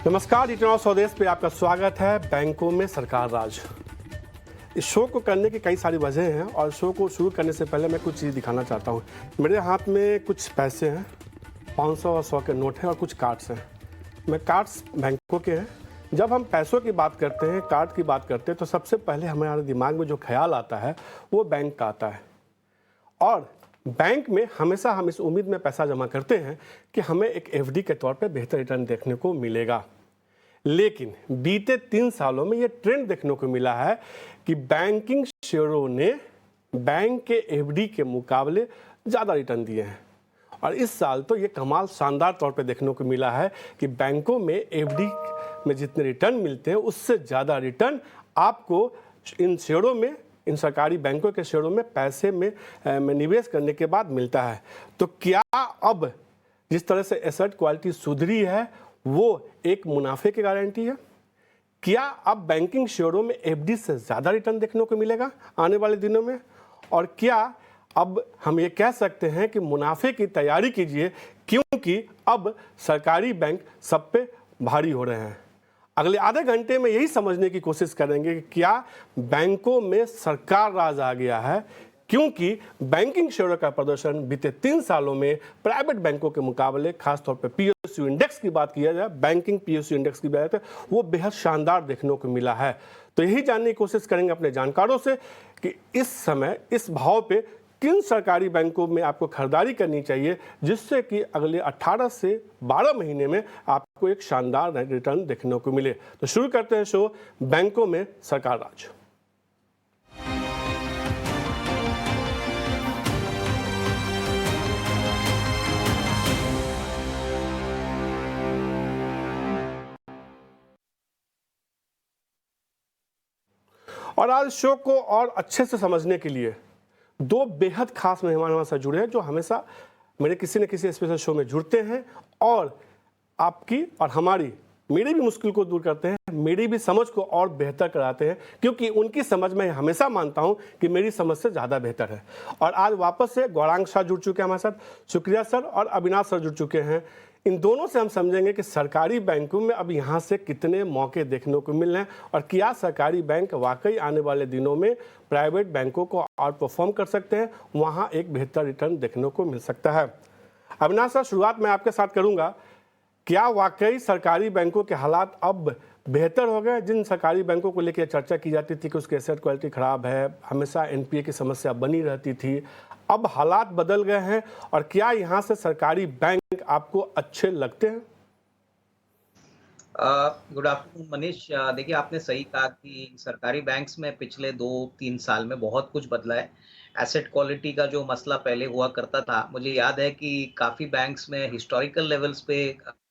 नमस्कार, इटनॉ स्वदेश पे आपका स्वागत है। बैंकों में सरकार राज, इस शो को करने की कई सारी वजह हैं और शो को शुरू करने से पहले मैं कुछ चीज़ दिखाना चाहता हूँ। मेरे हाथ में कुछ पैसे हैं, 500 और 100 के नोट हैं और कुछ कार्ड्स हैं। मैं कार्ड्स बैंकों के हैं। जब हम पैसों की बात करते हैं, कार्ड की बात करते हैं, तो सबसे पहले हमारे दिमाग में जो ख्याल आता है वो बैंक का आता है। और बैंक में हमेशा हम इस उम्मीद में पैसा जमा करते हैं कि हमें एक एफडी के तौर पे बेहतर रिटर्न देखने को मिलेगा। लेकिन बीते 3 सालों में ये ट्रेंड देखने को मिला है कि बैंकिंग शेयरों ने बैंक के एफडी के मुकाबले ज़्यादा रिटर्न दिए हैं। और इस साल तो ये कमाल शानदार तौर पे देखने को मिला है कि बैंकों में एफडी में जितने रिटर्न मिलते हैं उससे ज़्यादा रिटर्न आपको इन शेयरों में, इन सरकारी बैंकों के शेयरों में पैसे में निवेश करने के बाद मिलता है। तो क्या अब जिस तरह से एसेट क्वालिटी सुधरी है वो एक मुनाफे की गारंटी है? क्या अब बैंकिंग शेयरों में एफडी से ज़्यादा रिटर्न देखने को मिलेगा आने वाले दिनों में? और क्या अब हम ये कह सकते हैं कि मुनाफे की तैयारी कीजिए, क्योंकि अब सरकारी बैंक सब पे भारी हो रहे हैं? अगले आधे घंटे में यही समझने की कोशिश करेंगे कि क्या बैंकों में सरकार राज आ गया है, क्योंकि बैंकिंग शेयरों का प्रदर्शन बीते 3 सालों में प्राइवेट बैंकों के मुकाबले, खासतौर पर पीएसयू इंडेक्स की बात किया जाए, बैंकिंग पीएसयू इंडेक्स की बात है, वो बेहद शानदार देखने को मिला है। तो यही जानने की कोशिश करेंगे अपने जानकारों से कि इस समय इस भाव पे किन सरकारी बैंकों में आपको खरीदारी करनी चाहिए, जिससे कि अगले 18 से 12 महीने में आपको एक शानदार रिटर्न देखने को मिले। तो शुरू करते हैं शो बैंकों में सरकार राज। और आज शो को और अच्छे से समझने के लिए दो बेहद खास मेहमान हमारे साथ जुड़े हैं, जो हमेशा मेरे किसी न किसी स्पेशल शो में जुड़ते हैं और आपकी और हमारी, मेरी भी मुश्किल को दूर करते हैं, मेरी भी समझ को और बेहतर कराते हैं, क्योंकि उनकी समझ मैं हमेशा मानता हूं कि मेरी समझ से ज़्यादा बेहतर है। और आज वापस से गौरांग शाह जुड़ चुके हैं हमारे साथ, शुक्रिया सर, और अविनाश सर जुड़ चुके हैं। इन दोनों से हम समझेंगे कि सरकारी बैंकों में अब यहाँ से कितने मौके देखने को मिल रहे हैं और क्या सरकारी बैंक वाकई आने वाले दिनों में प्राइवेट बैंकों को आउट परफॉर्म कर सकते हैं, वहाँ एक बेहतर रिटर्न देखने को मिल सकता है। अविनाश सर, शुरुआत मैं आपके साथ करूँगा। क्या वाकई सरकारी बैंकों के हालात अब बेहतर हो गए? जिन सरकारी बैंकों को लेकर चर्चा की जाती थी कि उसकी एसेट क्वालिटी खराब है, हमेशा एनपीए की समस्या बनी रहती थी, अब हालात बदल गए हैं, और क्या यहाँ से सरकारी बैंक आपको अच्छे लगते हैं? Good afternoon Manish. देखिए, आपने सही कहा कि सरकारी बैंक्स में पिछले 2-3 साल में बहुत कुछ बदला है। एसेट क्वालिटी का जो मसला पहले हुआ करता था, मुझे याद है कि काफ़ी बैंक्स में हिस्टोरिकल लेवल्स पे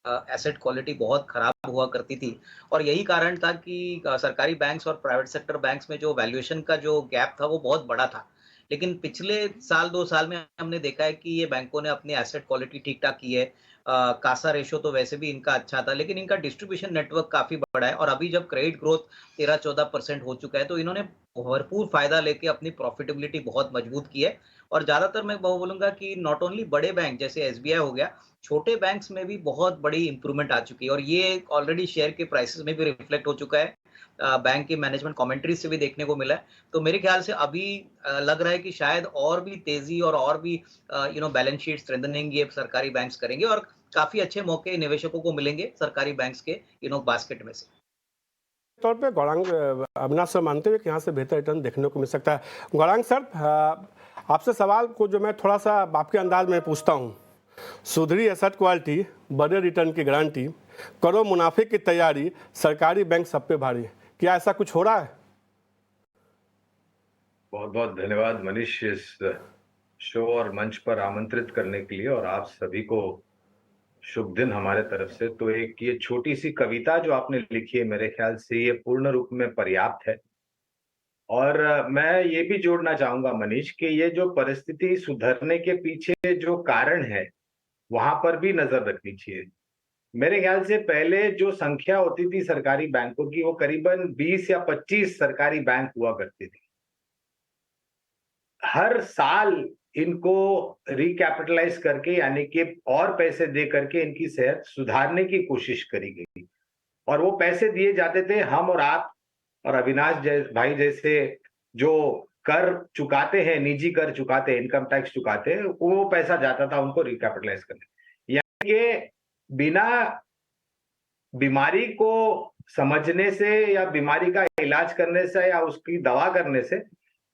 एसेट क्वालिटी बहुत खराब हुआ करती थी और यही कारण था कि सरकारी बैंक्स और प्राइवेट सेक्टर बैंक्स में जो वैल्यूएशन का जो गैप था, वो बहुत बड़ा था। लेकिन पिछले साल 2 साल में हमने देखा है कि ये बैंकों ने अपनी एसेट क्वालिटी ठीक-ठाक की है। कासा रेशो तो वैसे भी इनका अच्छा था, लेकिन इनका डिस्ट्रीब्यूशन नेटवर्क काफ़ी बड़ा है और अभी जब क्रेडिट ग्रोथ 13-14% हो चुका है, तो इन्होंने भरपूर फ़ायदा लेके अपनी प्रॉफिटेबिलिटी बहुत मजबूत की है। और ज़्यादातर मैं बोलूँगा कि नॉट ओनली बड़े बैंक जैसे एसबीआई हो गया, छोटे बैंक्स में भी बहुत बड़ी इम्प्रूवमेंट आ चुकी है और ये ऑलरेडी शेयर के प्राइसेज़ में भी रिफ्लेक्ट हो चुका है। बैंक की मैनेजमेंट कमेंट्री से भी देखने को मिला है। तो मेरे ख्याल से अभी लग रहा है कि शायद और भी तेज़ी और भी बैलेंस शीट स्ट्रेंथनिंग ये सरकारी बैंक्स करेंगे और काफ़ी अच्छे मौके निवेशकों को मिलेंगे सरकारी बैंक्स के बास्केट में से। तौर पे गौरांग, अविनाश सर मानते हुए कि यहाँ से बेहतर रिटर्न देखने को मिल सकता है। गौरांग सर, आपसे सवाल को जो मैं थोड़ा सा आपके अंदाज में पूछता हूँ, सुधरी एसेट क्वालिटी, बड़े रिटर्न की गारंटी, करो मुनाफे की तैयारी, सरकारी बैंक सब पे भारी, क्या ऐसा कुछ हो रहा है? बहुत बहुत धन्यवाद मनीष, इस शो और मंच पर आमंत्रित करने के लिए, और आप सभी को शुभ दिन हमारे तरफ से। तो एक ये छोटी सी कविता जो आपने लिखी है, मेरे ख्याल से ये पूर्ण रूप में पर्याप्त है। और मैं ये भी जोड़ना चाहूंगा मनीष कि ये जो परिस्थिति सुधरने के पीछे जो कारण है, वहां पर भी नजर रखनी चाहिए। मेरे ख्याल से पहले जो संख्या होती थी सरकारी बैंकों की, वो करीबन 20 या 25 सरकारी बैंक हुआ करती थी। हर साल इनको रिकैपिटलाइज करके, यानी कि और पैसे दे करके इनकी सेहत सुधारने की कोशिश करी गई। और वो पैसे दिए जाते थे हम और आप और अविनाश भाई जैसे जो कर चुकाते हैं, निजी कर चुकाते हैं, इनकम टैक्स चुकाते हैं, वो पैसा जाता था उनको रिकैपिटलाइज करने। यानी कि बिना बीमारी को समझने से या बीमारी का इलाज करने से या उसकी दवा करने से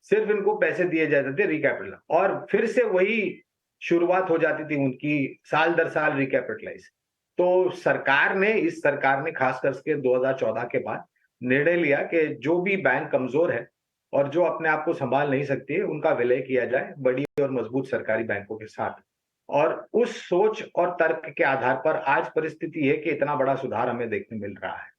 सिर्फ इनको पैसे दिए जाते थे रिकैपिटल, और फिर से वही शुरुआत हो जाती थी उनकी साल दर साल रिकैपिटलाइज। तो इस सरकार ने खास करके 2014 के बाद निर्णय लिया कि जो भी बैंक कमजोर है और जो अपने आप को संभाल नहीं सकती है, उनका विलय किया जाए बड़ी और मजबूत सरकारी बैंकों के साथ। और उस सोच और तर्क के आधार पर आज परिस्थिति है कि इतना बड़ा सुधार हमें देखने मिल रहा है।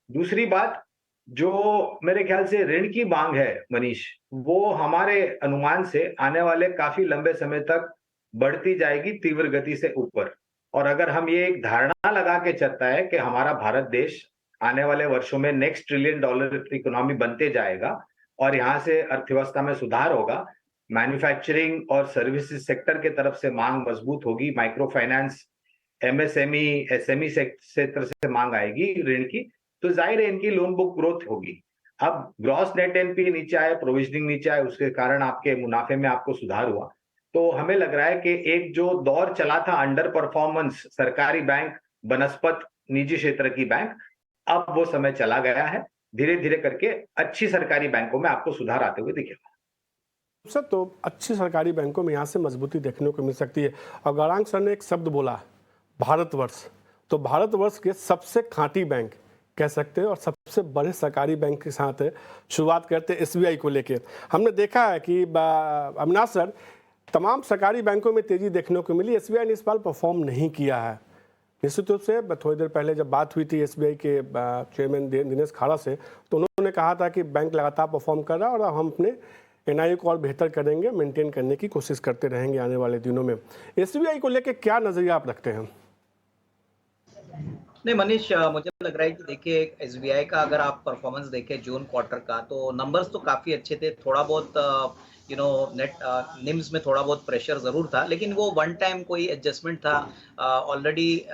दूसरी बात, जो मेरे ख्याल से ऋण की मांग है मनीष, वो हमारे अनुमान से आने वाले काफी लंबे समय तक बढ़ती जाएगी तीव्र गति से ऊपर। और अगर हम ये एक धारणा लगा के चलता है कि हमारा भारत देश आने वाले वर्षों में नेक्स्ट $1 ट्रिलियन इकोनॉमी बनते जाएगा और यहाँ से अर्थव्यवस्था में सुधार होगा, मैन्युफैक्चरिंग और सर्विसेज सेक्टर के तरफ से मांग मजबूत होगी, माइक्रो फाइनेंस, एमएसएमई, एसएमई क्षेत्र से मांग आएगी ऋण की, तो जाहिर है इनकी लोन बुक ग्रोथ होगी। अब ग्रॉस नेट एनपी नीचे आए, प्रोविजनिंग नीचे आए, उसके कारण आपके मुनाफे में आपको सुधार हुआ। तो हमें लग रहा है कि एक जो दौर चला था अंडर परफॉर्मेंस सरकारी बैंक बनस्पत निजी क्षेत्र की बैंक, अब वो समय चला गया है। धीरे धीरे करके अच्छी सरकारी बैंकों में आपको सुधार आते हुए दिखेगा। सर, तो अच्छी सरकारी बैंकों में यहाँ से मजबूती देखने को मिल सकती है। और गौरांग सर ने एक शब्द बोला, भारतवर्ष, तो भारतवर्ष के सबसे खाँटी बैंक कह सकते हैं और सबसे बड़े सरकारी बैंक के साथ शुरुआत करते हैं एसबीआई को लेके। हमने देखा है कि अविनाश सर, तमाम सरकारी बैंकों में तेजी देखने को मिली, एसबीआई ने इस बार परफॉर्म नहीं किया है। निश्चित रूप से थोड़ी देर पहले जब बात हुई थी एसबीआई के चेयरमैन दिनेश खाड़ा से, तो उन्होंने कहा था कि बैंक लगातार परफॉर्म कर रहा है और हम अपने एनआईओ को और बेहतर करेंगे, मेंटेन करने की कोशिश करते रहेंगे आने वाले दिनों में। एसबीआई को लेकर क्या नजरिया आप रखते हैं? नहीं मनीष, मुझे लग रहा है कि देखिए एसबीआई का अगर आप परफॉर्मेंस देखें जून क्वार्टर का, तो नंबर्स तो काफ़ी अच्छे थे। थोड़ा बहुत नेट निम्स में थोड़ा बहुत प्रेशर ज़रूर था, लेकिन वो वन टाइम कोई एडजस्टमेंट था। ऑलरेडी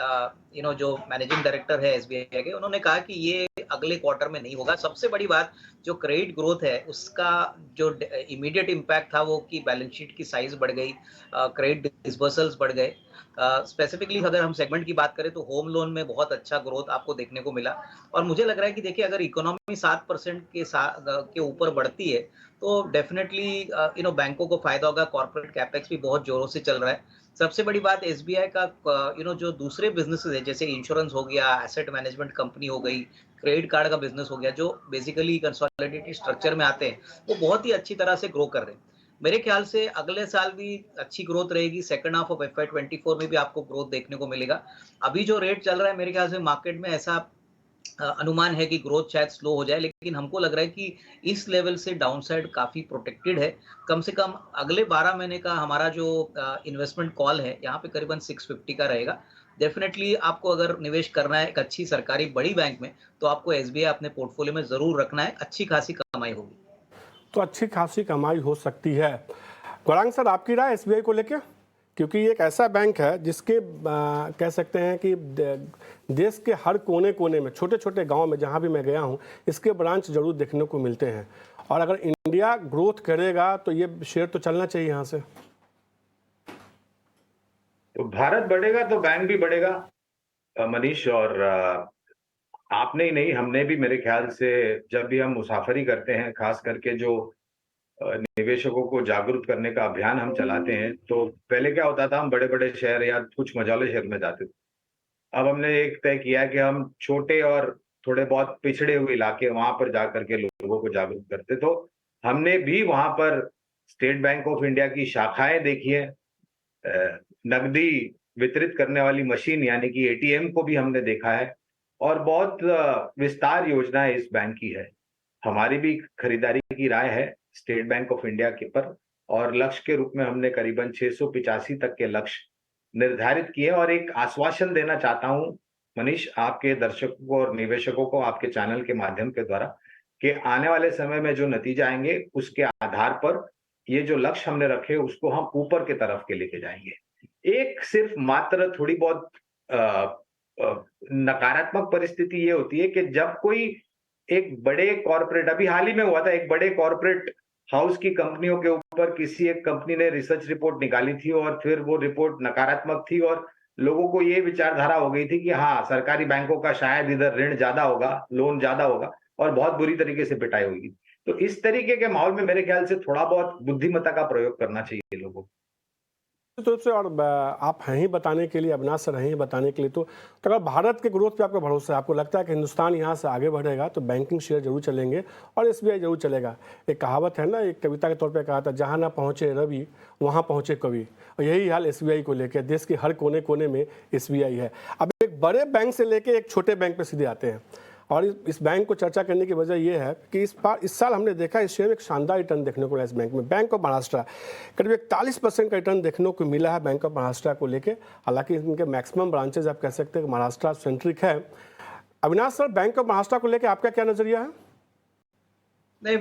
जो मैनेजिंग डायरेक्टर है एसबीआई के, उन्होंने कहा कि ये अगले क्वार्टर में नहीं होगा। सबसे बड़ी बात, जो क्रेडिट ग्रोथ है उसका जो इमीडिएट इम्पैक्ट था वो कि बैलेंस शीट की साइज बढ़ गई, क्रेडिट डिसबर्सल्स बढ़ गए। स्पेसिफिकली अगर हम सेगमेंट की बात करें तो होम लोन में बहुत अच्छा ग्रोथ आपको देखने को मिला। और मुझे लग रहा है कि देखिए अगर इकोनॉमी 7% के ऊपर बढ़ती है तो डेफिनेटली बैंकों को फायदा होगा। कॉर्पोरेट कैपेक्स भी बहुत जोरों से चल रहा है। सबसे बड़ी बात एसबीआई का जो दूसरे बिजनेसेस है, जैसे इंश्योरेंस हो गया, एसेट मैनेजमेंट कंपनी हो गई, क्रेडिट कार्ड का बिजनेस हो गया, जो बेसिकली कंसोलिडेटेड स्ट्रक्चर में आते हैं, वो बहुत ही अच्छी तरह से ग्रो कर रहे हैं। मेरे ख्याल से अगले साल भी अच्छी ग्रोथ रहेगी। सेकंड हाफ ऑफ FY24 में भी आपको ग्रोथ देखने को मिलेगा। अभी जो रेट चल रहा है मेरे ख्याल से मार्केट में ऐसा अनुमान है कि ग्रोथ शायद स्लो हो जाए, लेकिन हमको लग रहा है कि इस लेवल से डाउनसाइड काफ़ी प्रोटेक्टेड है। कम से कम अगले 12 महीने का हमारा जो इन्वेस्टमेंट कॉल है, यहाँ पे करीबन 650 का रहेगा। डेफिनेटली आपको अगर निवेश करना है एक अच्छी सरकारी बड़ी बैंक में, तो आपको एसबीआई अपने पोर्टफोलियो में ज़रूर रखना है। अच्छी खासी कमाई होगी। तो अच्छी खासी कमाई हो सकती है। गौरांग सर, आपकी राय एसबीआई को लेके? क्योंकि ये एक ऐसा बैंक है जिसके कह सकते हैं कि देश के हर कोने कोने में, छोटे छोटे गांव में जहां भी मैं गया हूं, इसके ब्रांच जरूर देखने को मिलते हैं। और अगर इंडिया ग्रोथ करेगा तो ये शेयर तो चलना चाहिए यहाँ से। तो भारत बढ़ेगा तो बैंक भी बढ़ेगा मनीष। और आपने ही नहीं, हमने भी मेरे ख्याल से जब भी हम मुसाफरी करते हैं, खास करके जो निवेशकों को जागरूक करने का अभियान हम चलाते हैं, तो पहले क्या होता था, हम बड़े बड़े शहर या कुछ मझौले शहर में जाते थे। अब हमने एक तय किया कि हम छोटे और थोड़े बहुत पिछड़े हुए इलाके, वहां पर जाकर के लोगों को जागरूक करते। तो हमने भी वहां पर स्टेट बैंक ऑफ इंडिया की शाखाएं देखी है, नकदी वितरित करने वाली मशीन यानी कि एटीएम को भी हमने देखा है, और बहुत विस्तार योजनाएं इस बैंक की है। हमारी भी खरीदारी की राय है स्टेट बैंक ऑफ इंडिया के पर, और लक्ष्य के रूप में हमने करीबन 685 तक के लक्ष्य निर्धारित किए। और एक आश्वासन देना चाहता हूं मनीष, आपके दर्शकों को और निवेशकों को आपके चैनल के माध्यम के द्वारा, कि आने वाले समय में जो नतीजे आएंगे उसके आधार पर ये जो लक्ष्य हमने रखे उसको हम ऊपर की तरफ के लेके जाएंगे। एक सिर्फ मात्र थोड़ी बहुत नकारात्मक परिस्थिति ये होती है कि जब कोई एक बड़े कॉर्पोरेट, अभी हाल ही में हुआ था, एक बड़े कॉर्पोरेट हाउस की कंपनियों के ऊपर किसी एक कंपनी ने रिसर्च रिपोर्ट निकाली थी और फिर वो रिपोर्ट नकारात्मक थी और लोगों को ये विचारधारा हो गई थी कि हाँ, सरकारी बैंकों का शायद इधर ऋण ज्यादा होगा, लोन ज्यादा होगा और बहुत बुरी तरीके से पिटाई होगी। तो इस तरीके के माहौल में मेरे ख्याल से थोड़ा बहुत बुद्धिमत्ता का प्रयोग करना चाहिए लोगों को। निश्चित रूप से। और आप हैं ही बताने के लिए, अविनाश सर हैं ही बताने के लिए। तो अगर भारत के ग्रोथ पे आपका भरोसा है, आपको लगता है कि हिंदुस्तान यहाँ से आगे बढ़ेगा, तो बैंकिंग शेयर जरूर चलेंगे और एसबीआई जरूर चलेगा। एक कहावत है ना, एक कविता के तौर पे कहा था, जहाँ ना पहुँचे रवि वहाँ पहुँचे कवि। और यही हाल एसबीआई को लेकर, देश के हर कोने कोने में एसबीआई है। अब एक बड़े बैंक से लेके एक छोटे बैंक पे सीधे आते हैं, और इस बैंक को चर्चा करने की वजह यह है कि इस साल हमने देखा इस शेयर में एक शानदार रिटर्न देखने को मिला। इस बैंक में बैंक ऑफ महाराष्ट्र करीब 41% का रिटर्न देखने को मिला है बैंक ऑफ महाराष्ट्र को लेके। हालांकि इनके मैक्सिमम ब्रांचेज आप कह सकते हैं कि महाराष्ट्र सेंट्रिक है। Avinash sir, bank of Maharashtra को लेकर आपका क्या नजरिया है? नहीं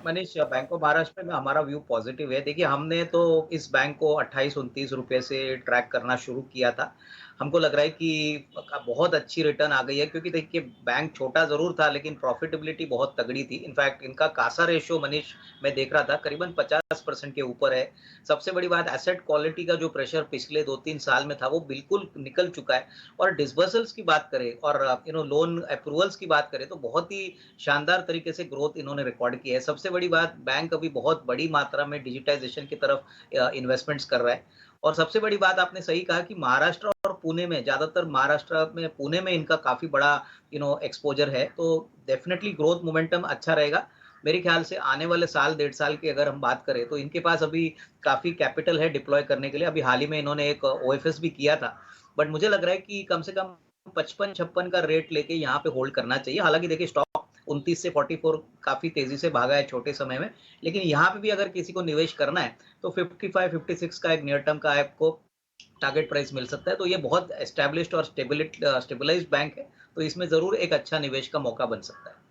मनीष, बैंक ऑफ महाराष्ट्र में हमारा व्यू पॉजिटिव है। देखिए, हमने तो इस बैंक को 28-29 रुपए से ट्रैक करना शुरू किया था। हमको लग रहा है कि बहुत अच्छी रिटर्न आ गई है, क्योंकि देखिए बैंक छोटा जरूर था लेकिन प्रॉफिटेबिलिटी बहुत तगड़ी थी। इनफैक्ट इनका कासा रेशियो मनीष मैं देख रहा था करीबन 50% के ऊपर है। सबसे बड़ी बात, एसेट क्वालिटी का जो प्रेशर पिछले 2-3 साल में था वो बिल्कुल निकल चुका है। और डिसबर्सल्स की बात करें और लोन अप्रूवल्स की बात करें तो बहुत ही शानदार तरीके से ग्रोथ इन्होंने रिकॉर्ड की है। सबसे बड़ी बात, बैंक अभी बहुत बड़ी मात्रा में डिजिटाइजेशन की तरफ इन्वेस्टमेंट्स कर रहा है। और सबसे बड़ी बात, आपने सही कहा कि महाराष्ट्र और पुणे में, ज्यादातर महाराष्ट्र में, पुणे में इनका काफी बड़ा एक्सपोजर है। तो डेफिनेटली ग्रोथ मोमेंटम अच्छा रहेगा। मेरे ख्याल से आने वाले साल 1.5 साल की अगर हम बात करें तो इनके पास अभी काफी कैपिटल है डिप्लॉय करने के लिए। अभी हाल ही में इन्होंने एक ओएफएस भी किया था, बट मुझे लग रहा है कि कम से कम 55-56 का रेट लेके यहाँ पे होल्ड करना चाहिए। हालांकि देखिए, स्टॉक 29 से 44 काफी तेजी से भागा है छोटे समय में, लेकिन यहाँ पे भी अगर किसी को निवेश करना है तो 55-56 का एक नियर टर्म का आपको टारगेट प्राइस मिल सकता है। तो ये बहुत एस्टैब्लिश्ड और स्टेबलाइज्ड बैंक है, तो इसमें जरूर एक अच्छा निवेश का मौका बन सकता है।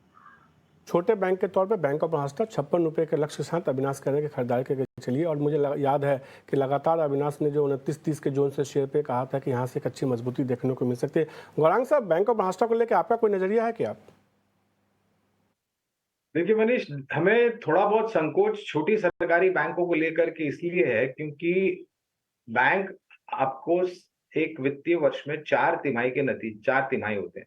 छोटे बैंक के तौर पे बैंक ऑफ महाराष्ट्र 56 रुपये के लक्ष्य के साथ अविनाश करने की खरीदारी करके चलिए। और मुझे याद है कि लगातार अविनाश ने जो 29-30 के जोन से शेयर पे कहा था कि यहाँ से एक अच्छी मजबूती देखने को मिल सकती है। गौरांग साहब, बैंक ऑफ महाराष्ट्र को लेकर आपका कोई नजरिया है क्या? देखिए मनीष, हमें थोड़ा बहुत संकोच छोटी सरकारी बैंकों को लेकर के इसलिए है क्योंकि बैंक आपको एक वित्तीय वर्ष में 4 तिमाही होते हैं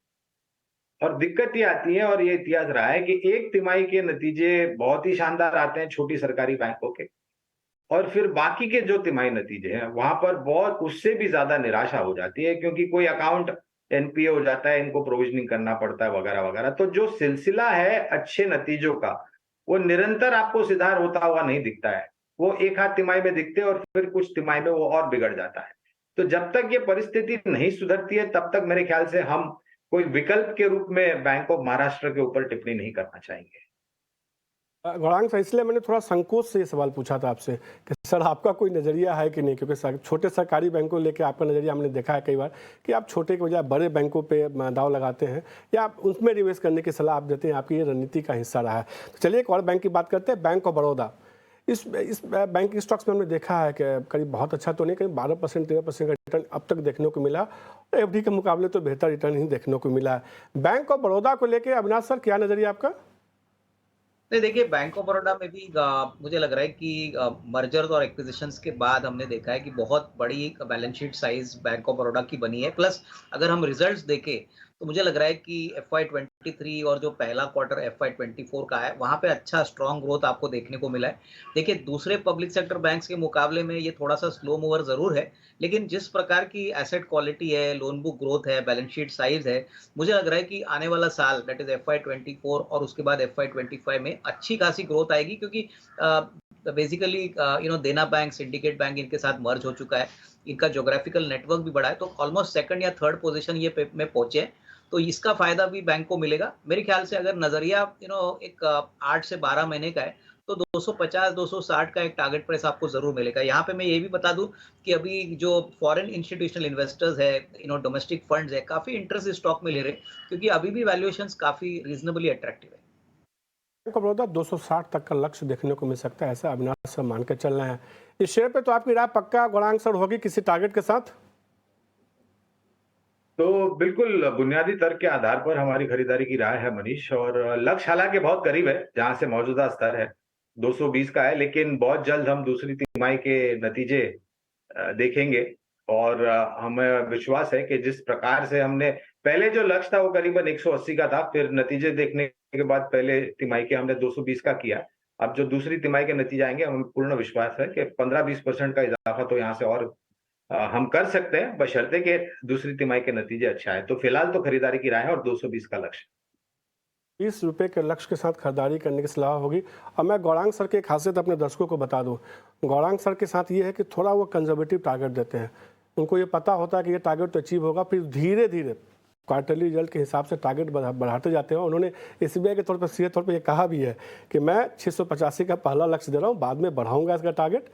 और दिक्कत ये आती है, और ये इतिहास रहा है कि एक तिमाही के नतीजे बहुत ही शानदार आते हैं छोटी सरकारी बैंकों के, और फिर बाकी के जो तिमाही नतीजे हैं वहां पर बहुत उससे भी ज्यादा निराशा हो जाती है, क्योंकि कोई अकाउंट एनपीए हो जाता है, इनको प्रोविजनिंग करना पड़ता है वगैरह वगैरह। तो जो सिलसिला है अच्छे नतीजों का, वो निरंतर आपको सुधार होता हुआ नहीं दिखता है। वो एक आध तिमाही में दिखते हैं और फिर कुछ तिमाही में वो और बिगड़ जाता है। तो जब तक ये परिस्थिति नहीं सुधरती है तब तक मेरे ख्याल से हम कोई विकल्प के रूप में बैंक ऑफ महाराष्ट्र के ऊपर टिप्पणी नहीं करना चाहेंगे। गौरांग साहब, इसलिए मैंने थोड़ा संकोच से ये सवाल पूछा था आपसे कि सर आपका कोई नज़रिया है कि नहीं, क्योंकि छोटे सरकारी बैंकों को लेकर आपका नज़रिया हमने देखा है कई बार कि आप छोटे के बजाय बड़े बैंकों पे दाव लगाते हैं या आप उसमें निवेश करने की सलाह आप देते हैं। आपकी ये रणनीति का हिस्सा रहा है। तो चलिए एक और बैंक की बात करते हैं, बैंक ऑफ बड़ौदा। इस बैंकिंग स्टॉक्स में हमने देखा है कि करीब बहुत अच्छा तो नहीं, करीब 12% 13% का रिटर्न अब तक देखने को मिला। एफडी के मुकाबले तो बेहतर रिटर्न ही देखने को मिला है। बैंक ऑफ बड़ौदा को लेकर अविनाश सर क्या नज़रिया आपका? नहीं, देखिए बैंक ऑफ बड़ौदा में भी मुझे लग रहा है कि मर्जर्स और एक्विजिशंस के बाद हमने देखा है कि बहुत बड़ी balance sheet size bank of Baroda की बनी है। प्लस अगर हम रिजल्ट्स देखें तो मुझे लग रहा है कि FY23 और जो पहला क्वार्टर FY24 का है वहां पे अच्छा स्ट्रॉन्ग ग्रोथ आपको देखने को मिला है। देखिए, दूसरे पब्लिक सेक्टर बैंक्स के मुकाबले में ये थोड़ा सा स्लो मूवर जरूर है, लेकिन जिस प्रकार की एसेट क्वालिटी है, लोन बुक ग्रोथ है, बैलेंस शीट साइज है, मुझे लग रहा है कि आने वाला साल दैट इज FY24 और उसके बाद FY25 में अच्छी खासी ग्रोथ आएगी, क्योंकि बेसिकली देना बैंक, सिंडिकेट बैंक इनके साथ मर्ज हो चुका है। इनका ज्योग्राफिकल नेटवर्क भी बड़ा है, तो ऑलमोस्ट सेकंड या थर्ड पोजीशन ये में पहुंचे हैं। तो इसका फायदा भी बैंक को मिलेगा। मेरे ख्याल से अगर नजरिया एक 8 से 12 महीने का है तो 250-260 का एक टारगेट प्राइस आपको जरूर मिलेगा। यहाँ पे मैं ये भी बता दूं कि अभी जो फॉरेन इंस्टीट्यूशनल इन्वेस्टर्स है, डोमेस्टिक फंड्स है, काफी इंटरेस्ट स्टॉक में ले रहे हैं, क्योंकि अभी भी वैल्यूएशंस काफी रीजनेबली अट्रैक्टिव है। बैंक ऑफ बड़ौदा 260 तक का लक्ष्य देखने को मिल सकता है, ऐसा अविनाश सर मान के चल रहे हैं। इस शेयर पे तो आपकी राय पक्का गौरांग सर होगी किसी टारगेट के साथ? तो बिल्कुल बुनियादी तर्क के आधार पर हमारी खरीदारी की राय है मनीष, और लक्ष्य हालांकि बहुत करीब है जहां से मौजूदा स्तर है 220 का है, लेकिन बहुत जल्द हम दूसरी तिमाही के नतीजे देखेंगे। और हमें विश्वास है कि जिस प्रकार से हमने पहले जो लक्ष्य था वो करीबन 180 का था, फिर नतीजे देखने के बाद पहले तिमाही के हमने 220 का किया। अब जो दूसरी तिमाही के नतीजे आएंगे, हमें पूर्ण विश्वास है कि 15-20% का इजाफा तो यहाँ से और हम कर सकते हैं, बशर्ते कि दूसरी तिमाही के नतीजे अच्छा है। तो फिलहाल तो खरीदारी की राय है और 220 का लक्ष्य। 20 रुपये के लक्ष्य के साथ खरीदारी करने की सलाह होगी। और मैं गौरांग सर की एक खासियत अपने दर्शकों को बता दूं। गौरांग सर के साथ ये है कि थोड़ा वो कंजर्वेटिव टारगेट देते हैं। उनको ये पता होता है कि ये टारगेट तो अचीव होगा, फिर धीरे धीरे क्वार्टरली रिजल्ट के हिसाब से टारगेट बढ़ाते जाते हैं। उन्होंने एसबीआई के तौर पर सीधे तौर पर ये कहा भी है कि मैं 685 का पहला लक्ष्य दे रहा हूँ, बाद में बढ़ाऊंगा इसका टारगेट,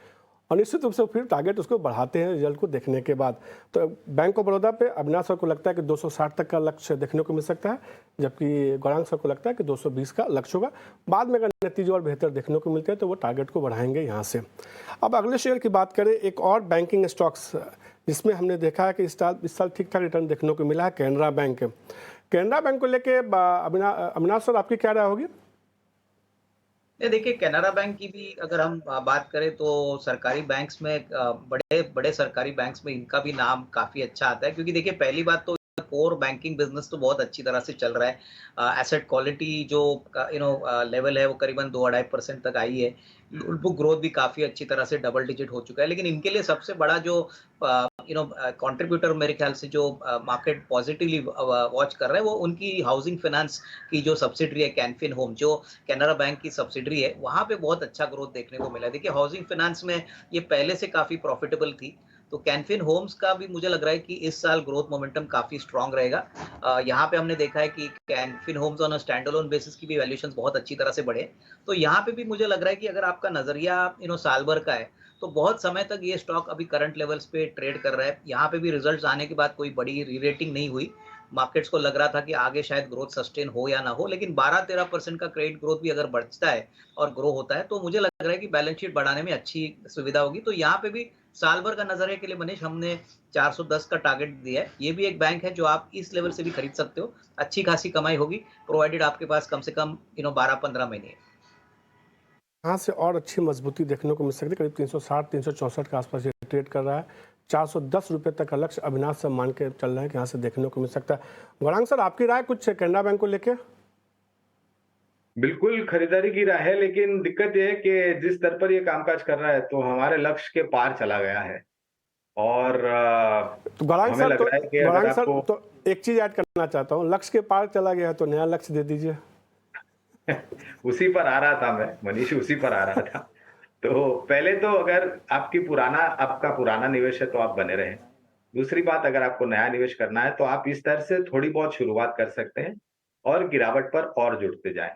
और निश्चित रूप से फिर टारगेट उसको बढ़ाते हैं रिजल्ट को देखने के बाद। तो बैंक ऑफ बड़ौदा पे अविनाश सर को लगता है कि 260 तक का लक्ष्य देखने को मिल सकता है, जबकि गौरांग सर को लगता है कि 220 का लक्ष्य होगा। बाद में अगर नतीजे और बेहतर देखने को मिलते हैं तो वो टारगेट को बढ़ाएंगे यहाँ से। अब अगले शेयर की बात करें, एक और बैंकिंग स्टॉक्स जिसमें हमने देखा है कि इस साल ठीक ठाक रिटर्न देखने को मिला है, कैनरा बैंक। कैनरा बैंक को लेके अविनाश सर आपकी क्या राय होगी? ये देखिए, कैनरा बैंक की भी अगर हम बात करें तो सरकारी बैंक्स में बड़े बड़े सरकारी बैंक्स में इनका भी नाम काफ़ी अच्छा आता है, क्योंकि देखिए पहली बात तो कोर बैंकिंग बिजनेस तो बहुत अच्छी तरह से चल रहा है। एसेट क्वालिटी जो लेवल है वो करीबन 2-2.5% तक आई है। बुक ग्रोथ भी काफ़ी अच्छी तरह से डबल डिजिट हो चुका है। लेकिन इनके लिए सबसे बड़ा जो कंट्रीब्यूटर मेरे ख्याल से जो मार्केट पॉजिटिवली वॉच कर रहा है वो उनकी हाउसिंग फाइनेंस की जो सब्सिडरी है कैनफिन होम, जो कैनरा बैंक की सब्सिडरी है, वहाँ पे बहुत अच्छा ग्रोथ देखने को मिला है। देखिए हाउसिंग फाइनेंस में ये पहले से काफ़ी प्रॉफिटेबल थी, तो कैनफिन होम्स का भी मुझे लग रहा है कि इस साल ग्रोथ मोमेंटम काफ़ी स्ट्रॉन्ग रहेगा। यहाँ पे हमने देखा है कि Can Fin Homes on a standalone basis की भी वैल्यूएशंस बहुत अच्छी तरह से बढ़े। तो यहाँ पे भी मुझे लग रहा है कि अगर आपका नज़रिया साल भर का है, तो बहुत समय तक ये स्टॉक अभी करंट लेवल्स पे ट्रेड कर रहा है। यहाँ पे भी रिजल्ट्स आने के बाद कोई बड़ी री-रेटिंग नहीं हुई। मार्केट्स को लग रहा था कि आगे शायद ग्रोथ सस्टेन हो या ना हो, लेकिन 12-13% का क्रेडिट ग्रोथ भी अगर बढ़ता है और ग्रो होता है, तो मुझे लग रहा है कि बैलेंस शीट बढ़ाने में अच्छी सुविधा होगी। तो यहाँ पे भी साल भर का नज़रिए के लिए मनीष हमने 410 का टारगेट दिया है। ये भी एक बैंक है जो आप इस लेवल से भी खरीद सकते हो। अच्छी खासी कमाई होगी, प्रोवाइडेड आपके पास कम से कम 12-15 महीने है। यहाँ से और अच्छी मजबूती देखने को मिल सकती है। करीब 360-364 के आसपास ये ट्रेड कर रहा है। 410 रुपये तक का लक्ष्य अविनाश से मान के चल रहे हैं कि यहाँ से देखने को मिल सकता है। गौरांग सर आपकी राय कुछ कैनरा बैंक को लेके? बिल्कुल खरीदारी की राय है, लेकिन दिक्कत ये है कि जिस दर पर ये कामकाज कर रहा है तो हमारे लक्ष्य के पार चला गया है। और तो गौरांग हमें सर लग तो रहा है कि अगर आपको एक चीज़ ऐड करना चाहता हूँ, लक्ष्य के पार चला गया है तो नया लक्ष्य दे दीजिए। उसी पर आ रहा था मैं मनीष, उसी पर आ रहा था। तो पहले तो अगर आपका पुराना निवेश है तो आप बने रहें। दूसरी बात, अगर आपको नया निवेश करना है तो आप इस तरह से थोड़ी बहुत शुरुआत कर सकते हैं और गिरावट पर और जुड़ते जाएं।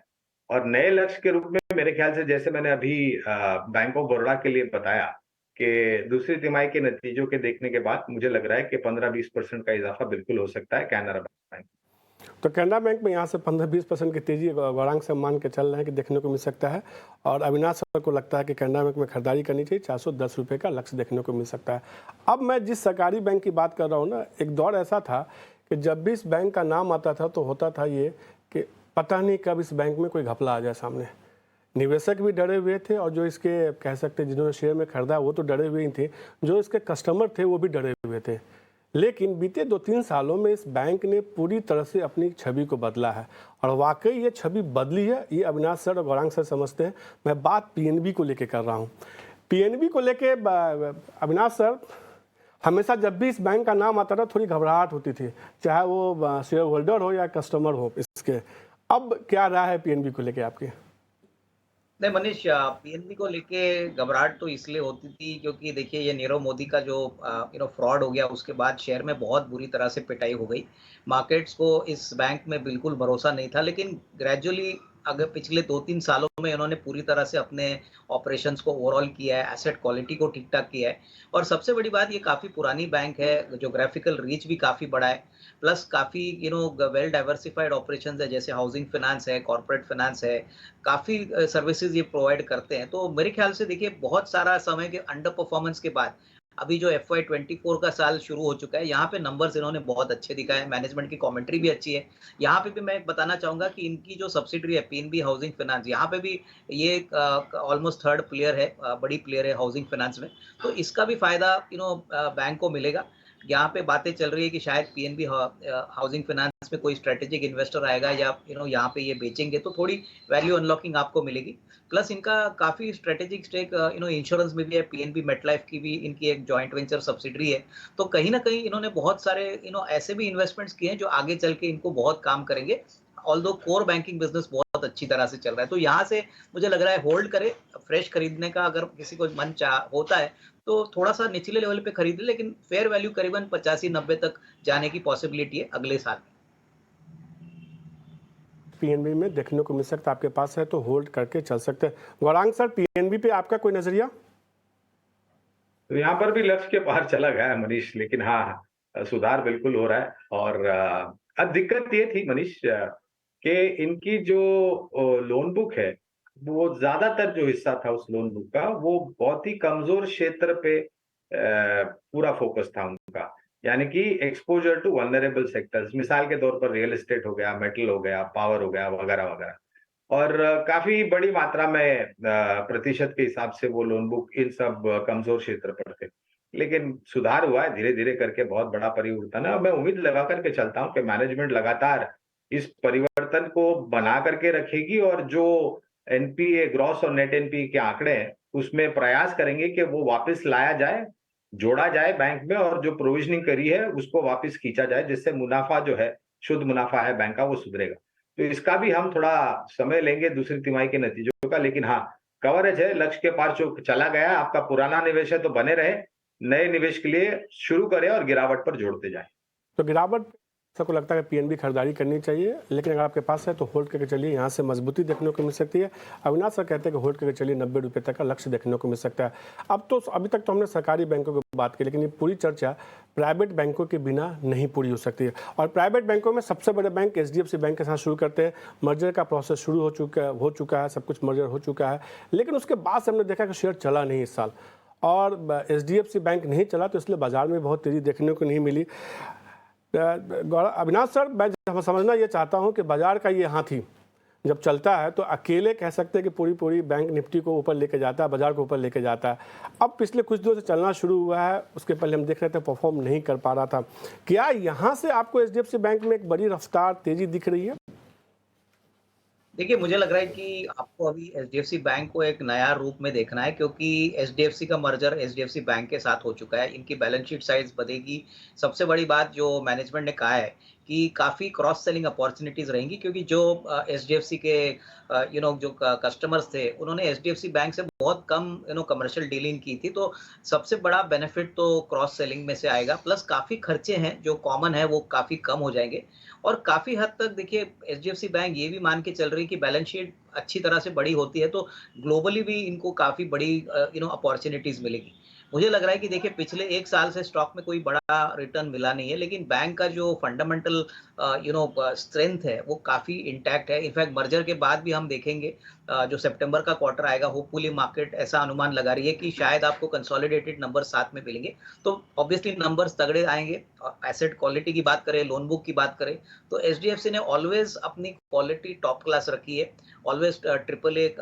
और नए लक्ष्य के रूप में मेरे ख्याल से, जैसे मैंने अभी बैंक ऑफ बड़ौदा के लिए बताया कि दूसरी तिमाही के नतीजों के देखने के बाद मुझे लग रहा है कि 15-20% का इजाफा बिल्कुल हो सकता है कैनरा बैंक। तो कैनरा बैंक में यहाँ से 15-20% की तेजी गौरांग से मान के चल रहे हैं कि देखने को मिल सकता है। और अविनाश सर को लगता है कि कैनरा बैंक में खरीदारी करनी चाहिए, 410 रुपये का लक्ष्य देखने को मिल सकता है। अब मैं जिस सरकारी बैंक की बात कर रहा हूँ ना, एक दौर ऐसा था कि जब भी इस बैंक का नाम आता था तो होता था ये कि पता नहीं कब इस बैंक में कोई घपला आ जाए सामने। निवेशक भी डरे हुए थे और जो इसके कह सकते जिन्होंने शेयर में खरीदा वो तो डरे हुए ही थे, जो इसके कस्टमर थे वो भी डरे हुए थे। लेकिन बीते 2-3 सालों में इस बैंक ने पूरी तरह से अपनी छवि को बदला है, और वाकई ये छवि बदली है, ये अविनाश सर और गौरांग सर समझते हैं। मैं बात पीएनबी को लेके कर रहा हूँ। पीएनबी को लेके अविनाश सर, हमेशा जब भी इस बैंक का नाम आता था थोड़ी घबराहट होती थी, चाहे वो शेयर होल्डर हो या कस्टमर हो इसके। अब क्या राय है पीएनबी को लेके आपकी? नहीं मनीष, पीएनबी को लेके घबराहट तो इसलिए होती थी क्योंकि देखिए ये नीरव मोदी का जो फ्रॉड हो गया, उसके बाद शेयर में बहुत बुरी तरह से पिटाई हो गई। मार्केट्स को इस बैंक में बिल्कुल भरोसा नहीं था, लेकिन ग्रेजुअली अगर पिछले 2-3 सालों में इन्होंने पूरी तरह से अपने ऑपरेशंस को ओवरऑल किया है, एसेट क्वालिटी को ठीक ठाक किया है। और सबसे बड़ी बात, ये काफ़ी पुरानी बैंक है, जोग्राफिकल रीच भी काफ़ी बड़ा है, प्लस काफ़ी वेल डाइवर्सिफाइड ऑपरेशंस है, जैसे हाउसिंग फाइनेंस है, कॉर्पोरेट फाइनेंस है, काफ़ी सर्विसेज ये प्रोवाइड करते हैं। तो मेरे ख्याल से देखिए बहुत सारा समय के अंडर परफॉर्मेंस के बाद अभी जो FY24 का साल शुरू हो चुका है, यहाँ पे नंबर्स इन्होंने बहुत अच्छे दिखाए, मैनेजमेंट की कमेंट्री भी अच्छी है। यहाँ पे भी मैं बताना चाहूँगा कि इनकी जो सब्सिडियरी है पीएनबी हाउसिंग फाइनेंस, यहाँ पे भी ये ऑलमोस्ट थर्ड प्लेयर है, बड़ी प्लेयर है हाउसिंग फाइनेंस में। तो इसका भी फ़ायदा बैंक को मिलेगा। यहाँ पे बातें चल रही है कि शायद पीएनबी हाउसिंग फाइनेंस में कोई स्ट्रेटेजिक इन्वेस्टर आएगा या यहाँ पे ये बेचेंगे तो थोड़ी वैल्यू अनलॉकिंग आपको मिलेगी। प्लस इनका काफ़ी स्ट्रेटेजिक स्टेक इंश्योरेंस में भी है, पीएनबी मेटलाइफ की भी इनकी एक जॉइंट वेंचर सब्सिडरी है। तो कहीं न कहीं इन्होंने बहुत सारे ऐसे भी इन्वेस्टमेंट्स किए हैं जो आगे चल के इनको बहुत काम करेंगे। ऑल्दो कोर बैंकिंग बिज़नेस बहुत अच्छी तरह से चल रहा है। तो यहाँ से मुझे लग रहा है होल्ड करें, फ्रेश खरीदने का अगर किसी को मन होता है तो थोड़ा-सा निचले लेवल पे खरीदें, लेकिन फेयर वैल्यू करीबन 85-90 तक जाने की पॉसिबिलिटी है अगले साल। पीएनबी में देखने को मिल सकता है, आपके पास है तो होल्ड करके चल सकते हैं। गौरांग सर, पीएनबी पे आपका कोई नजरिया? तो यहाँ पर भी लक्ष्य के पार चला गया है मनीष, लेकिन हाँ, सुधार बिल्कुल हो रहा है। और अब दिक्कत ये थी मनीष कि इनकी जो लोन बुक है, वो ज्यादातर जो हिस्सा था उस लोन बुक का, वो बहुत ही कमजोर क्षेत्र पे पूरा फोकस था उनका। यानी कि एक्सपोजर टू वल्नरेबल सेक्टर्स, मिसाल के तौर पर रियल एस्टेट हो गया, मेटल हो गया, पावर हो गया, वगैरह वगैरह। और काफी बड़ी मात्रा में प्रतिशत के हिसाब से वो लोन बुक इन सब कमजोर क्षेत्र पर थे। लेकिन सुधार हुआ है धीरे-धीरे करके, बहुत बड़ा परिवर्तन है और मैं उम्मीद लगा करके चलता हूँ कि मैनेजमेंट लगातार इस परिवर्तन को बना करके रखेगी और जो एनपीए ग्रॉस और नेट एनपीए के आंकड़े हैं, उसमें प्रयास करेंगे कि वो वापस लाया जाए, जोड़ा जाए बैंक में और जो प्रोविजनिंग करी है उसको वापस खींचा जाए, जिससे मुनाफा जो है, शुद्ध मुनाफा है बैंक का, वो सुधरेगा। तो इसका भी हम थोड़ा समय लेंगे दूसरी तिमाही के नतीजों का, लेकिन हाँ, कवरेज है, लक्ष्य के पार जो चला गया है। आपका पुराना निवेश है तो बने रहे, नए निवेश के लिए शुरू करें और गिरावट पर जोड़ते जाएं। तो गिरावट सबको लगता है कि पीएनबी खरीदारी करनी चाहिए, लेकिन अगर आपके पास है तो होल्ड करके चलिए, यहाँ से मजबूती देखने को मिल सकती है। अविनाश सर कहते हैं कि होल्ड करके चलिए, 90 रुपये तक का लक्ष्य देखने को मिल सकता है। अभी तक तो हमने सरकारी बैंकों की बात की, लेकिन ये पूरी चर्चा प्राइवेट बैंकों के बिना नहीं पूरी हो सकती है। और प्राइवेट बैंकों में सबसे बड़े बैंक एचडीएफसी बैंक के साथ शुरू करते हैं। मर्जर का प्रोसेस शुरू हो चुका है, सब कुछ मर्जर हो चुका है, लेकिन उसके बाद से हमने देखा कि शेयर चला नहीं इस साल, और एचडीएफसी बैंक नहीं चला, तो इसलिए बाजार में बहुत तेजी देखने को नहीं मिली। अविनाश सर, मैं समझना ये चाहता हूं कि बाजार का ये हाथी जब चलता है तो अकेले कह सकते हैं कि पूरी पूरी बैंक निफ्टी को ऊपर लेके जाता है, बाजार को ऊपर लेके जाता है। अब पिछले कुछ दिनों से चलना शुरू हुआ है, उसके पहले हम देख रहे थे परफॉर्म नहीं कर पा रहा था। क्या यहाँ से आपको एचडीएफसी बैंक में एक बड़ी रफ्तार तेजी दिख रही है? देखिए, मुझे लग रहा है कि आपको अभी एचडीएफसी बैंक को एक नया रूप में देखना है, क्योंकि एचडीएफसी का मर्जर एचडीएफसी बैंक के साथ हो चुका है। इनकी बैलेंस शीट साइज बढ़ेगी। सबसे बड़ी बात जो मैनेजमेंट ने कहा है कि काफ़ी क्रॉस सेलिंग अपॉर्चुनिटीज़ रहेंगी, क्योंकि जो एचडीएफसी के जो कस्टमर्स थे, उन्होंने एचडीएफसी बैंक से बहुत कम कमर्शियल डीलिंग की थी। तो सबसे बड़ा बेनिफिट तो क्रॉस सेलिंग में से आएगा। प्लस काफ़ी खर्चे हैं जो कॉमन है वो काफ़ी कम हो जाएंगे। और काफ़ी हद तक देखिए, एचडीएफसी बैंक ये भी मान के चल रही है कि बैलेंस शीट अच्छी तरह से बड़ी होती है तो ग्लोबली भी इनको काफ़ी बड़ी अपॉर्चुनिटीज़ मिलेगी। मुझे लग रहा है कि देखिए, पिछले 1 साल से स्टॉक में कोई बड़ा रिटर्न मिला नहीं है, लेकिन बैंक का जो फंडामेंटल स्ट्रेंथ है वो काफ़ी इंटैक्ट है। इनफैक्ट मर्जर के बाद भी हम देखेंगे, जो सितंबर का क्वार्टर आएगा, होपफुली मार्केट ऐसा अनुमान लगा रही है कि शायद आपको कंसोलिडेटेड नंबर साथ में मिलेंगे। तो ऑब्वियसली नंबर्स तगड़े आएंगे। एसेट क्वालिटी की बात करें, लोन बुक की बात करें, तो एचडीएफसी ने ऑलवेज अपनी क्वालिटी टॉप क्लास रखी है, ऑलवेज ट्रिपल ए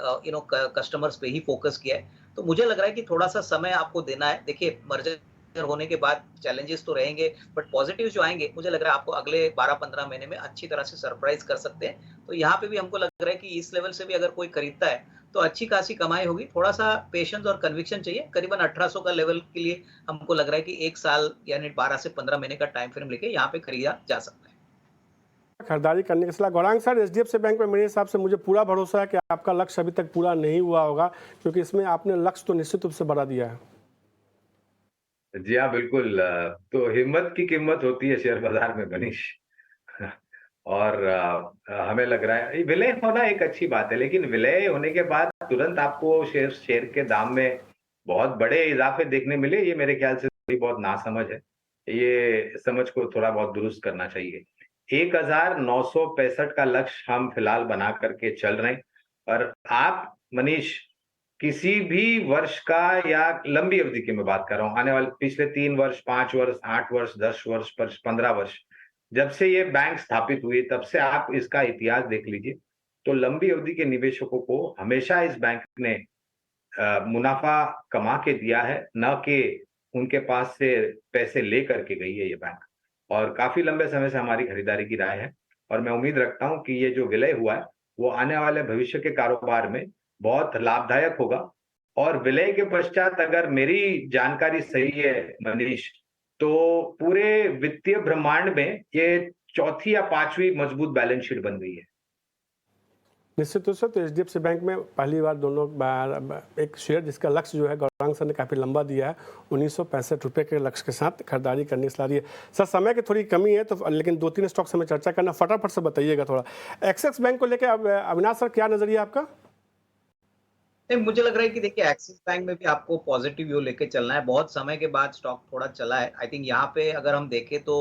कस्टमर्स पे ही फोकस किया है। तो मुझे लग रहा है कि थोड़ा-सा समय आपको देना है। देखिए, मर्जर होने के बाद चैलेंजेस तो रहेंगे, बट पॉजिटिव जो आएँगे, मुझे लग रहा है आपको अगले 12-15 महीने में अच्छी तरह से सरप्राइज़ कर सकते हैं। तो यहाँ पे भी हमको लग रहा है कि इस लेवल से भी अगर कोई खरीदता है, तो अच्छी खासी कमाई होगी। थोड़ा-सा पेशेंस और कन्विक्शन चाहिए। करीबन 1800 का लेवल के लिए हमको लग रहा है कि 1 साल यानी 12 से 15 महीने का टाइम फ्रेम लेके यहाँ पे खरीदा जा सकता है। खरीदारी करने की सलाह। गौरांग सर, एचडीएफसी बैंक में मेरे हिसाब से मुझे पूरा भरोसा है कि आपका लक्ष्य अभी तक पूरा नहीं हुआ होगा, क्योंकि इसमें आपने लक्ष्य तो निश्चित रूप से बढ़ा दिया है। जी हाँ, बिल्कुल। तो हिम्मत की कीमत होती है शेयर बाजार में मनीष। और हमें लग रहा है विलय होना एक अच्छी बात है, लेकिन विलय होने के बाद तुरंत आपको शेयर के दाम में बहुत बड़े इजाफे देखने मिले, ये मेरे ख्याल से थोड़ी बहुत नासमझ है। ये समझ को थोड़ा बहुत दुरुस्त करना चाहिए। 1965 का लक्ष्य हम फिलहाल बना करके चल रहे हैं। और आप मनीष किसी भी वर्ष का या लंबी अवधि की मैं बात कर रहा हूं, आने वाले पिछले 3 वर्ष, 5 वर्ष, 8 वर्ष, 10 वर्ष, 15 वर्ष, जब से ये बैंक स्थापित हुए तब से आप इसका इतिहास देख लीजिए, तो लंबी अवधि के निवेशकों को हमेशा इस बैंक ने मुनाफा कमा के दिया है, न कि उनके पास से पैसे ले करके गई है ये बैंक। और काफी लंबे समय से हमारी खरीदारी की राय है और मैं उम्मीद रखता हूं कि ये जो विलय हुआ है वो आने वाले भविष्य के कारोबार में बहुत लाभदायक होगा। और विलय के पश्चात अगर मेरी जानकारी सही है मनीष, तो पूरे वित्तीय ब्रह्मांड में ये चौथी या पांचवी मजबूत बैलेंस शीट बन गई है। निश्चित रूप से तो एचडीएफसी बैंक में पहली बार दोनों एक शेयर जिसका लक्ष्य जो है गौरांग सर ने काफ़ी लंबा दिया है, 1965 रुपये के लक्ष्य के साथ खरीदारी करने की सलाह दी है। सर समय की थोड़ी कमी है तो लेकिन 2-3 स्टॉक से हमें चर्चा करना, फटाफट से बताइएगा थोड़ा। एक्सिस बैंक को लेकर अविनाश सर क्या नजरिया आपका? नहीं, मुझे लग रहा है कि देखिए एक्सिस बैंक में भी आपको पॉजिटिव व्यू लेके चलना है। बहुत समय के बाद स्टॉक थोड़ा चला है। आई थिंक यहाँ पे अगर हम देखें तो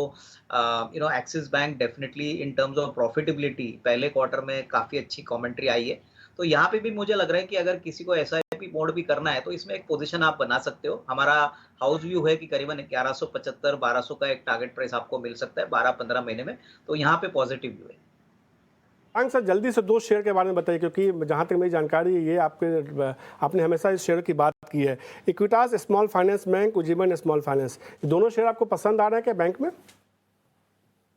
axis bank definitely in terms of profitability पहले क्वार्टर में काफ़ी अच्छी कमेंट्री आई है। तो यहाँ पे भी मुझे लग रहा है कि अगर किसी को एसआईपी मोड भी करना है तो इसमें एक पोजीशन आप बना सकते हो। हमारा हाउस व्यू है कि करीबन 1175-1200 का एक टारगेट प्राइस आपको मिल सकता है 12-15 महीने में। तो यहाँ पे पॉजिटिव व्यू है। सर जल्दी से 2 शेयर के बारे में बताइए, क्योंकि जहाँ तक मेरी जानकारी है ये आपने हमेशा इस शेयर की बात की है। Equitas small finance bank, Ujjivan small finance, दोनों शेयर आपको पसंद आ रहे हैं क्या बैंक में?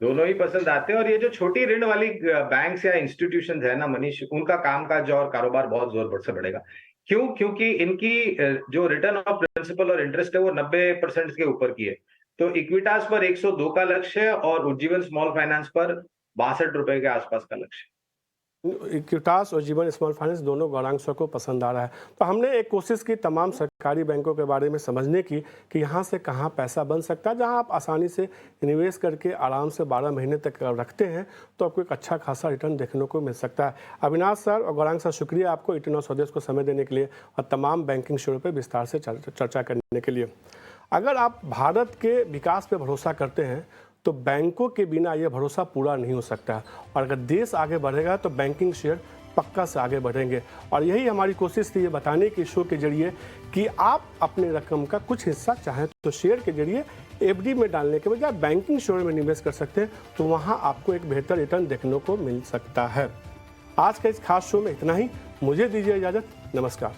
दोनों ही पसंद आते हैं और ये जो छोटी ऋण वाली बैंक्स या इंस्टीट्यूशंस है ना मनीष, उनका कामकाज और कारोबार बहुत जोर से बढ़ेगा। क्यों? क्योंकि इनकी जो रिटर्न ऑफ प्रिंसिपल और इंटरेस्ट है वो 90% के ऊपर की है। तो इक्विटास पर 102 का लक्ष्य है और उज्जीवन स्मॉल फाइनेंस पर 62 रुपए के आसपास का लक्ष्य। इक्विटास और जीवन स्मॉल फाइनेंस दोनों गौरांग सर को पसंद आ रहा है। तो हमने एक कोशिश की तमाम सरकारी बैंकों के बारे में समझने की कि यहाँ से कहाँ पैसा बन सकता है, जहाँ आप आसानी से निवेश करके आराम से 12 महीने तक रखते हैं तो आपको एक अच्छा खासा रिटर्न देखने को मिल सकता है। अविनाश सर और गौरांग सर, शुक्रिया आपको इतना स्वदेश को समय देने के लिए और तमाम बैंकिंग शेयरों पर विस्तार से चर्चा करने के लिए। अगर आप भारत के विकास पर भरोसा करते हैं तो बैंकों के बिना ये भरोसा पूरा नहीं हो सकता, और अगर देश आगे बढ़ेगा तो बैंकिंग शेयर पक्का से आगे बढ़ेंगे। और यही हमारी कोशिश थी ये बताने की शो के जरिए कि आप अपने रकम का कुछ हिस्सा चाहें तो शेयर के जरिए एफडी में डालने के बजाय बैंकिंग शेयर में निवेश कर सकते हैं, तो वहाँ आपको एक बेहतर रिटर्न देखने को मिल सकता है। आज के इस खास शो में इतना ही, मुझे दीजिए इजाज़त, नमस्कार।